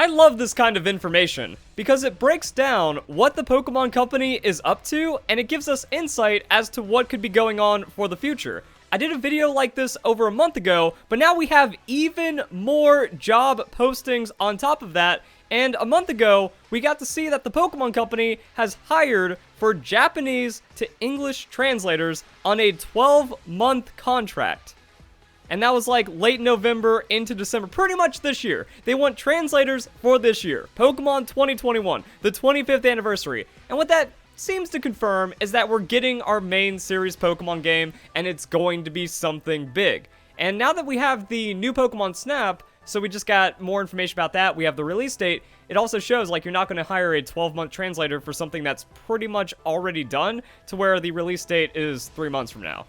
I love this kind of information because it breaks down what the Pokemon Company is up to and it gives us insight as to what could be going on for the future. I did a video like this over a month ago, but now we have even more job postings on top of that. And a month ago, we got to see that the Pokemon Company has hired for Japanese to English translators on a 12-month contract. And that was like late November into December, pretty much this year. They want translators for this year. Pokemon 2021, the 25th anniversary. And what that seems to confirm is that we're getting our main series Pokemon game, and it's going to be something big. And now that we have the new Pokemon Snap, so we just got more information about that, we have the release date, it also shows like you're not going to hire a 12-month translator for something that's pretty much already done, to where the release date is 3 months from now.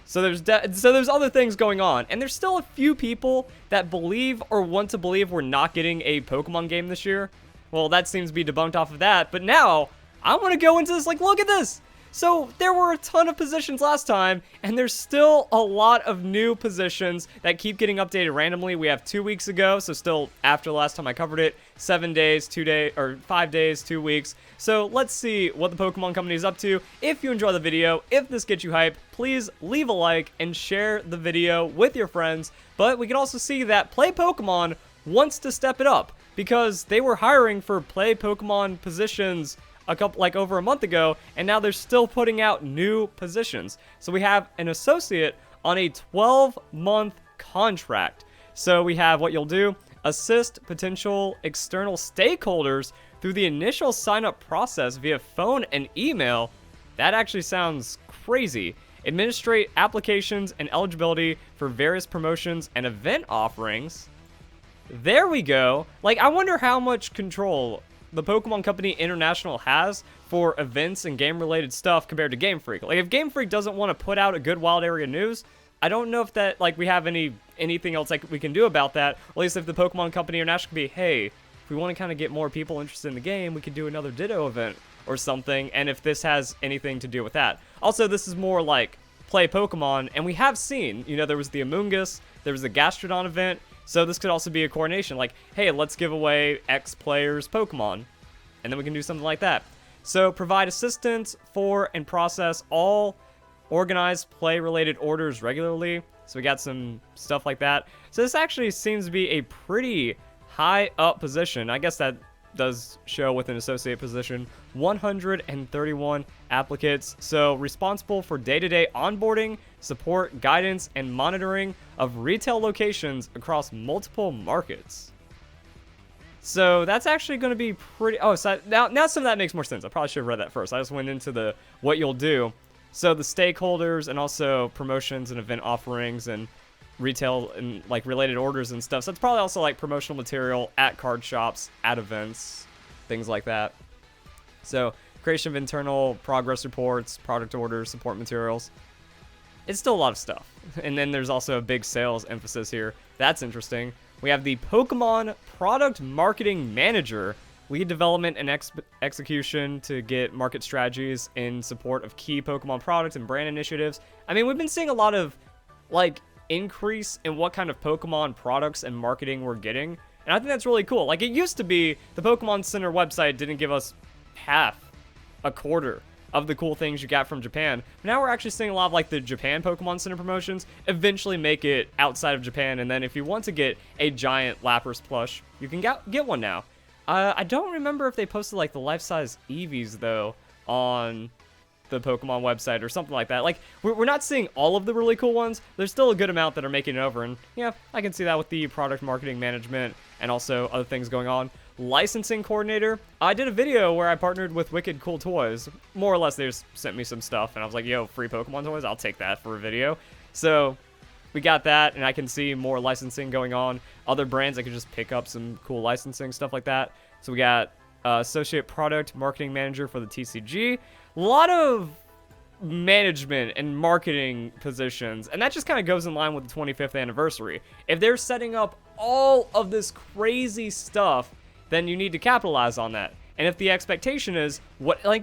So there's other things going on, and there's still a few people that believe or want to believe we're not getting a Pokemon game this year. Well, that seems to be debunked off of that, but now I want to go into this, like, look at this! So there were a ton of positions last time, and there's still a lot of new positions that keep getting updated randomly. We have 2 weeks ago, so still after the last time I covered it, 7 days, 2 days, or 5 days, 2 weeks. So let's see what the Pokemon Company is up to. If you enjoy the video, if this gets you hyped, please leave a like and share the video with your friends. But we can also see that Play Pokemon wants to step it up, because they were hiring for Play Pokemon positions over a month ago, and now they're still putting out new positions. So we have an associate on a 12-month contract. So we have what you'll do: assist potential external stakeholders through the initial sign-up process via phone and email. That actually sounds crazy. Administrate applications and eligibility for various promotions and event offerings. There we go. Like, I wonder how much control the Pokemon Company International has for events and game-related stuff compared to Game Freak. Like, if Game Freak doesn't want to put out a good wild area news, I don't know if that, like, we have anything else like we can do about that. Or at least if the Pokemon Company International could be, hey, if we want to kind of get more people interested in the game, we could do another Ditto event or something, and if this has anything to do with that. Also, this is more like Play Pokemon, and we have seen, you know, there was the Amoonguss, there was the Gastrodon event, so this could also be a coordination, like, hey, let's give away X players' Pokemon, and then we can do something like that. So provide assistance for and process all organized play-related orders regularly. So we got some stuff like that. So this actually seems to be a pretty high up position. I guess that does show with an associate position. 131 applicants. So responsible for day-to-day onboarding, support, guidance, and monitoring of retail locations across multiple markets. So that's actually going to be pretty... Oh, so now some of that makes more sense. I probably should have read that first. I just went into the what you'll do. So the stakeholders and also promotions and event offerings and retail and like related orders and stuff. So it's probably also like promotional material at card shops, at events, things like that. So creation of internal progress reports, product orders, support materials. It's still a lot of stuff. And then there's also a big sales emphasis here. That's interesting. We have the Pokemon Product Marketing Manager. Lead development and execution to get market strategies in support of key Pokemon products and brand initiatives. I mean, we've been seeing a lot of, like, increase in what kind of Pokemon products and marketing we're getting. And I think that's really cool. Like, it used to be the Pokemon Center website didn't give us a quarter of the cool things you got from Japan. But now we're actually seeing a lot of, like, the Japan Pokemon Center promotions eventually make it outside of Japan. And then if you want to get a giant Lapras plush, you can get one now. I don't remember if they posted, like, the life-size Eevees, though, on the Pokemon website or something like that. Like, we're not seeing all of the really cool ones. There's still a good amount that are making it over, and yeah, I can see that with the product marketing management and also other things going on. Licensing coordinator. I did a video where I partnered with Wicked Cool Toys. More or less, they just sent me some stuff, and I was like, yo, free Pokemon toys? I'll take that for a video. So we got that, and I can see more licensing going on. Other brands, I can just pick up some cool licensing, stuff like that. So we got Associate Product Marketing Manager for the TCG. A lot of management and marketing positions, and that just kind of goes in line with the 25th anniversary. If they're setting up all of this crazy stuff, then you need to capitalize on that. And if the expectation is,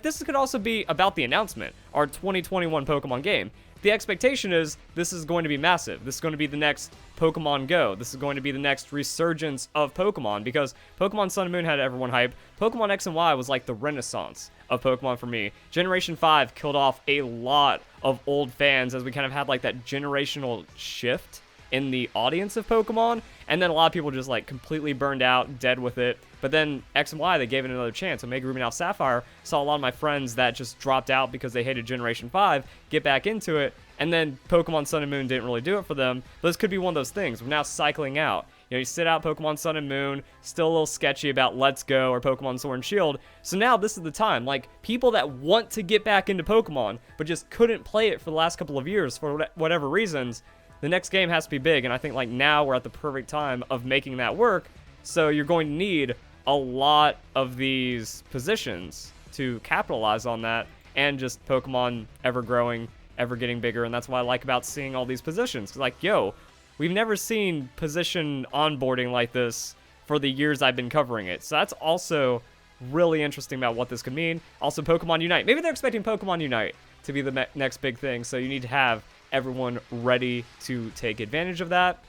this could also be about the announcement, our 2021 Pokemon game. the expectation is this is going to be massive. This is going to be the next Pokemon Go. This is going to be the next resurgence of Pokemon, because Pokemon Sun and Moon had everyone hyped. Pokemon X and Y was like the renaissance of Pokemon for me. Generation 5 killed off a lot of old fans as we kind of had like that generational shift in the audience of Pokemon, and then a lot of people just like completely burned out, dead with it. But then X and Y, they gave it another chance. Omega Ruby, Now Sapphire, saw a lot of my friends that just dropped out because they hated Generation 5 get back into it, and then Pokemon Sun and Moon didn't really do it for them. But this could be one of those things. We're now cycling out. You know, you sit out Pokemon Sun and Moon, still a little sketchy about Let's Go or Pokemon Sword and Shield. So now this is the time. Like, people that want to get back into Pokemon, but just couldn't play it for the last couple of years for whatever reasons, the next game has to be big. And I think like now we're at the perfect time of making that work. So you're going to need a lot of these positions to capitalize on that, and just Pokemon ever growing, ever getting bigger. And that's what I like about seeing all these positions. 'Cause like, yo, we've never seen position onboarding like this for the years I've been covering it. So that's also really interesting about what this could mean. Also, Pokemon Unite. Maybe they're expecting Pokemon Unite to be the next big thing. So you need to have everyone ready to take advantage of that.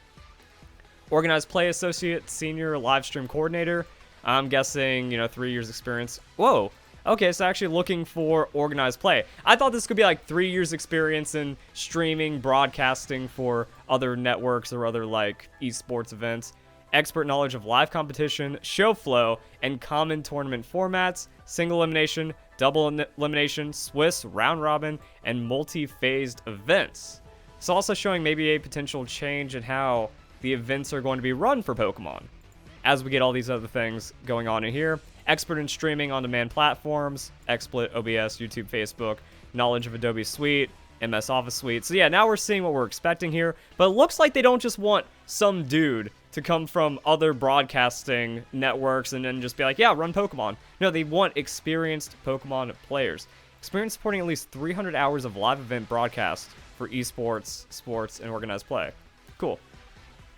Organized Play Associate, Senior Live Stream Coordinator. I'm guessing, 3 years experience. Whoa. Okay, so actually looking for organized play. I thought this could be like 3 years experience in streaming, broadcasting for other networks or other like esports events. Expert knowledge of live competition, show flow, and common tournament formats, single elimination, double elimination, Swiss, round robin, and multi-phased events. It's also showing maybe a potential change in how the events are going to be run for Pokemon, as we get all these other things going on in here. Expert in streaming on-demand platforms, XSplit, OBS, YouTube, Facebook, knowledge of Adobe Suite, MS Office Suite. So yeah, now we're seeing what we're expecting here, but it looks like they don't just want some dude to come from other broadcasting networks and then just be like, yeah, run Pokemon. No, they want experienced Pokemon players. Experience supporting at least 300 hours of live event broadcast for esports, sports, and organized play. Cool.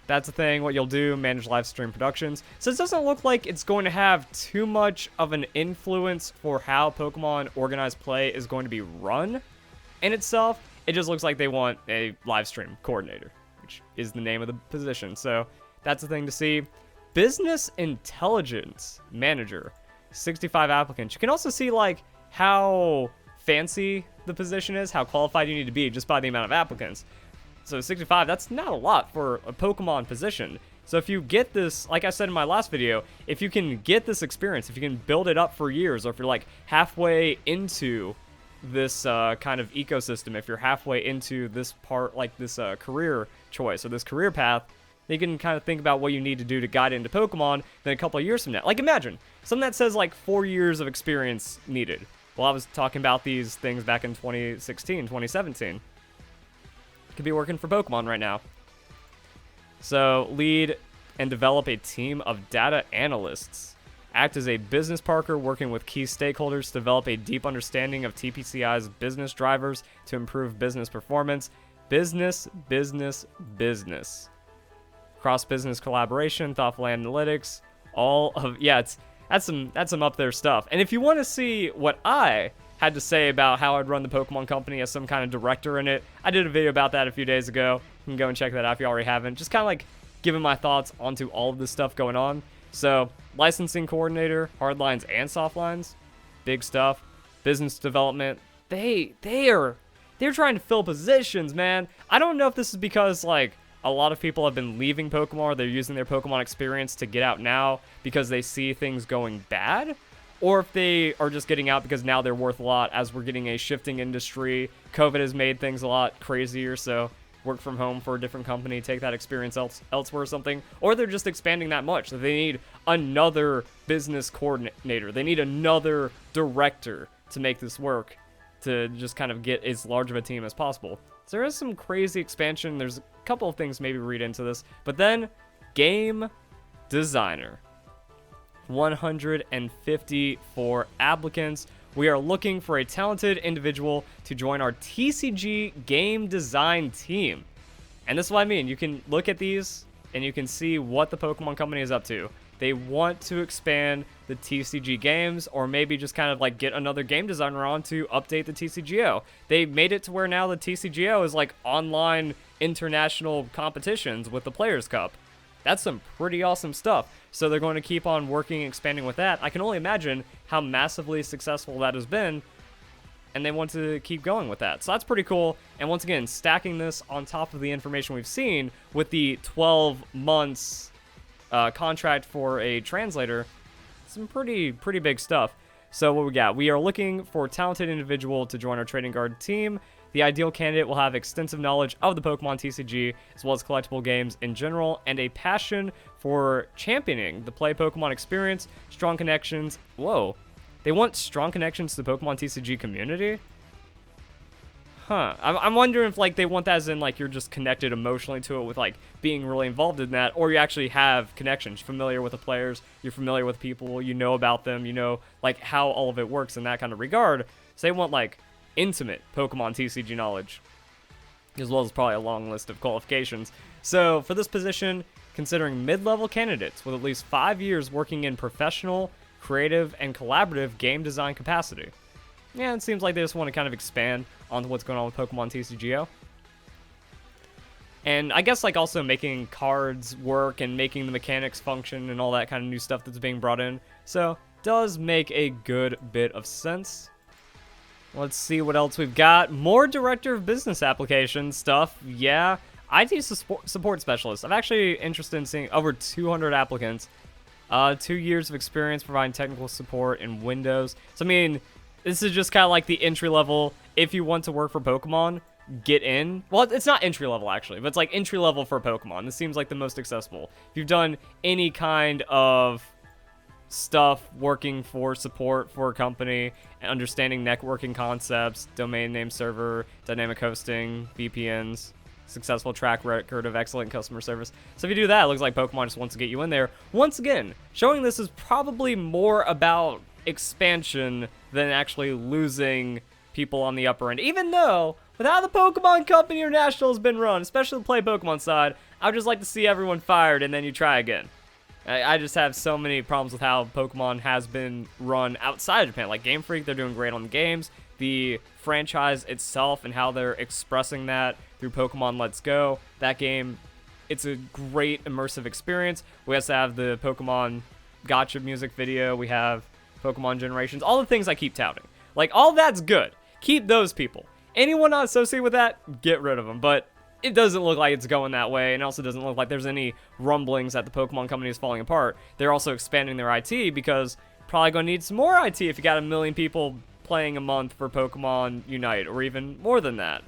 That's the thing, what you'll do, manage live stream productions. So it doesn't look like it's going to have too much of an influence for how Pokemon organized play is going to be run in itself. It just looks like they want a live stream coordinator, which is the name of the position. So that's the thing to see. Business Intelligence Manager, 65 applicants. You can also see like how fancy the position is, how qualified you need to be just by the amount of applicants. So 65, that's not a lot for a Pokemon position. So if you get this, like I said in my last video, if you can get this experience, if you can build it up for years, or if you're like halfway into this kind of ecosystem, if you're halfway into this part, like this career choice or this career path, then you can kind of think about what you need to do to guide into Pokemon then a couple of years from now. Like imagine, something that says like 4 years of experience needed. Well, I was talking about these things back in 2016, 2017. Could be working for Pokemon right now. So lead and develop a team of data analysts. Act as a business partner working with key stakeholders to develop a deep understanding of TPCI's business drivers to improve business performance. Business. Cross-business collaboration, thoughtful analytics, all of, yeah, that's some up there stuff. And if you want to see what I had to say about how I'd run the Pokemon company as some kind of director in it, I did a video about that a few days ago. You can go and check that out if you already haven't. Just kind of like giving my thoughts onto all of this stuff going on. So, licensing coordinator, hard lines and soft lines, big stuff. Business development, they're trying to fill positions, man. I don't know if this is because like a lot of people have been leaving Pokemon, or they're using their Pokemon experience to get out now because they see things going bad, or if they are just getting out because now they're worth a lot as we're getting a shifting industry. COVID has made things a lot crazier, so work from home for a different company, take that experience elsewhere or something. Or they're just expanding that much that they need another business coordinator. They need another director to make this work, to just kind of get as large of a team as possible. So there is some crazy expansion. There's a couple of things maybe read into this. But then, game designer. 154 applicants. We are looking for a talented individual to join our TCG game design team. And this is what I mean. You can look at these and you can see what the Pokemon Company is up to. They want to expand the TCG games, or maybe just kind of like get another game designer on to update the TCGO. They made it to where now the TCGO is like online international competitions with the Players' Cup. That's some pretty awesome stuff. So they're going to keep on working and expanding with that. I can only imagine how massively successful that has been, and they want to keep going with that. So that's pretty cool. And once again, stacking this on top of the information we've seen with the 12 months contract for a translator, some pretty big stuff. So what we got? We are looking for a talented individual to join our trading guard team. The ideal candidate will have extensive knowledge of the Pokemon TCG, as well as collectible games in general, and a passion for championing the play Pokemon experience, strong connections. Whoa. They want strong connections to the Pokemon TCG community? Huh. I'm wondering if, like, they want that as in, like, you're just connected emotionally to it with, like, being really involved in that, or you actually have connections, familiar with the players, you're familiar with people, you know about them, you know, like, how all of it works in that kind of regard. So they want, like, intimate Pokemon TCG knowledge, as well as probably a long list of qualifications. So for this position, considering mid-level candidates with at least 5 years working in professional, creative, and collaborative game design capacity. Yeah, it seems like they just want to kind of expand onto what's going on with Pokemon TCGO. And I guess, like, also making cards work and making the mechanics function and all that kind of new stuff that's being brought in. So, does make a good bit of sense. Let's see what else we've got. More Director of Business Applications stuff. Yeah. IT support specialist. I'm actually interested in seeing over 200 applicants. 2 years of experience providing technical support in Windows. So, I mean, this is just kind of like the entry level. If you want to work for Pokemon, get in. Well, it's not entry level actually, but it's like entry level for Pokemon. This seems like the most accessible. If you've done any kind of stuff working for support for a company and understanding networking concepts, domain name server, dynamic hosting, VPNs, successful track record of excellent customer service. So if you do that, it looks like Pokemon just wants to get you in there. Once again, showing this is probably more about expansion than actually losing people on the upper end. Even though, with how the Pokemon Company International has been run, especially the Play Pokemon side, I would just like to see everyone fired and then you try again. I just have so many problems with how Pokemon has been run outside of Japan. Like Game Freak, they're doing great on the games. The franchise itself and how they're expressing that through Pokemon Let's Go. That game, it's a great immersive experience. We also have the Pokemon Gotcha music video. We have Pokemon Generations. All the things I keep touting. Like, all that's good. Keep those people. Anyone not associated with that, get rid of them. But it doesn't look like it's going that way, and it also doesn't look like there's any rumblings that the Pokemon Company is falling apart. They're also expanding their IT because probably going to need some more IT if you got 1 million people playing a month for Pokemon Unite, or even more than that.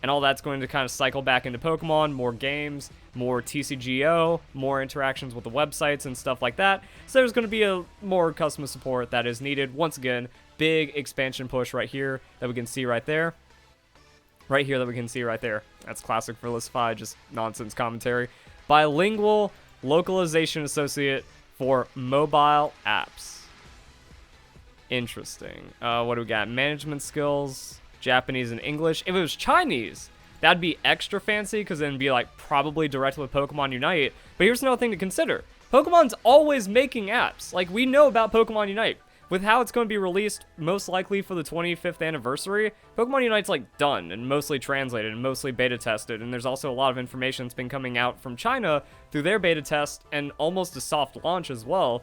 And all that's going to kind of cycle back into Pokemon, more games, more TCGO, more interactions with the websites and stuff like that. So there's going to be a more customer support that is needed. Once again, big expansion push right here that we can see right there. Right here that we can see right there. That's classic Verlisify, just nonsense commentary. Bilingual localization associate for mobile apps. Interesting. What do we got? Management skills, Japanese and English. If it was Chinese, that'd be extra fancy because then it'd be like probably directly with Pokemon Unite. But here's another thing to consider. Pokemon's always making apps. Like, we know about Pokemon Unite. With how it's going to be released, most likely for the 25th anniversary, Pokemon Unite's like done and mostly translated and mostly beta tested. And there's also a lot of information that's been coming out from China through their beta test and almost a soft launch as well.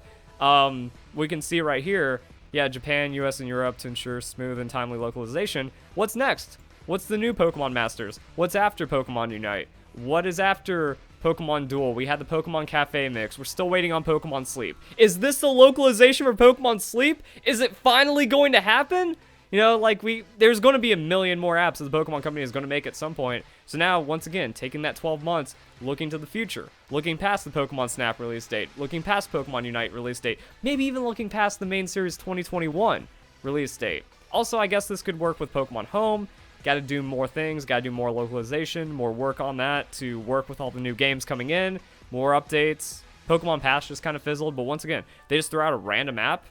We can see right here, yeah, Japan, US, and Europe to ensure smooth and timely localization. What's next? What's the new Pokemon Masters? What's after Pokemon Unite? What is after Pokemon Duel? We had the Pokemon Cafe mix. We're still waiting on Pokemon Sleep. Is this the localization for Pokemon Sleep? Is it finally going to happen? You know, like, there's going to be 1 million more apps that the Pokemon Company is going to make at some point. So now, once again, taking that 12 months, looking to the future, looking past the Pokemon Snap release date, looking past Pokemon Unite release date, maybe even looking past the main series 2021 release date. Also, I guess this could work with Pokemon Home. Got to do more things, got to do more localization, more work on that to work with all the new games coming in, more updates. Pokemon Pass just kind of fizzled, but once again, they just threw out a random app.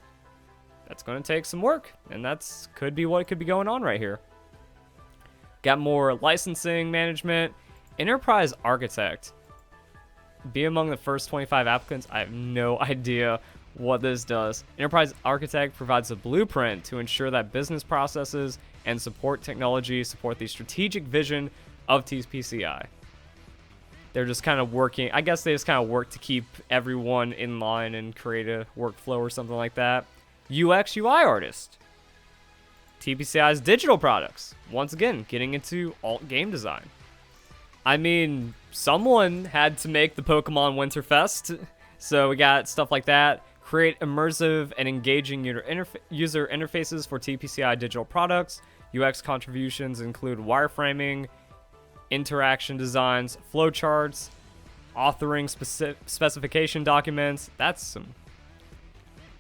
That's going to take some work, and that's could be what could be going on right here. Got more licensing management, enterprise architect. Be among the first 25 applicants. I have no idea what this does. Enterprise Architect provides a blueprint to ensure that business processes and support technology support the strategic vision of TPCI. They're just kind of working, I guess they just kind of work to keep everyone in line and create a workflow or something like that. UX UI artist. TPCI's digital products. Once again, getting into alt game design. I mean, someone had to make the Pokemon Winterfest, so we got stuff like that. Create immersive and engaging user interfaces for TPCI digital products. UX contributions include wireframing, interaction designs, flowcharts, authoring specification documents. That's some...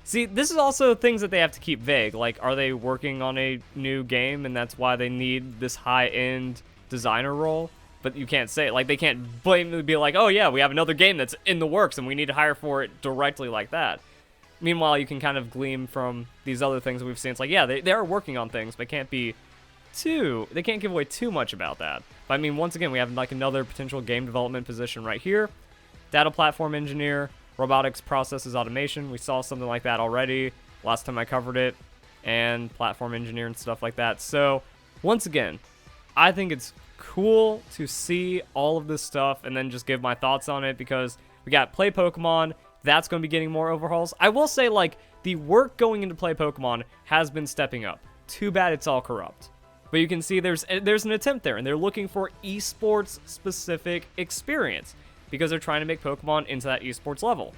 See, this is also things that they have to keep vague. Like, are they working on a new game and that's why they need this high-end designer role? But you can't say it. Like, they can't blatantly be like, oh yeah, we have another game that's in the works and we need to hire for it directly like that. Meanwhile, you can kind of glean from these other things that we've seen. It's like, yeah, they are working on things, but can't be they can't give away too much about that. But I mean, once again, we have like another potential game development position right here. Data platform engineer, robotics processes automation. We saw something like that already last time I covered it, and platform engineer and stuff like that. So once again, I think it's cool to see all of this stuff and then just give my thoughts on it, because we got Play Pokemon. That's going to be getting more overhauls. I will say, like, the work going into Play Pokemon has been stepping up. Too bad it's all corrupt. But you can see there's an attempt there, and they're looking for esports specific experience because they're trying to make Pokemon into that esports level.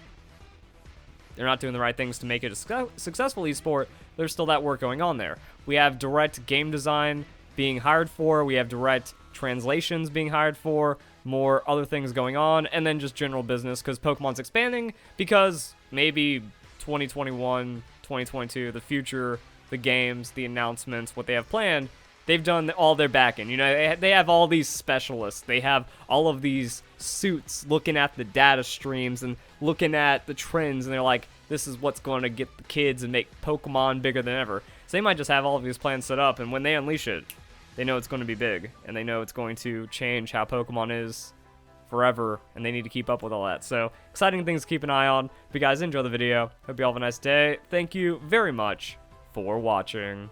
They're not doing the right things to make it a successful esport. There's still that work going on there. We have direct game design being hired for. We have direct translations being hired for. More other things going on, and then just general business because Pokemon's expanding, because maybe 2021, 2022, the future, the games, the announcements, what they have planned, they've done all their back-end. You know, they have all these specialists. They have all of these suits looking at the data streams and looking at the trends, and they're like, this is what's going to get the kids and make Pokemon bigger than ever. So they might just have all of these plans set up, and when they unleash it, they know it's going to be big, and they know it's going to change how Pokemon is forever, and they need to keep up with all that. So, exciting things to keep an eye on. If you guys enjoy the video, hope you all have a nice day. Thank you very much for watching.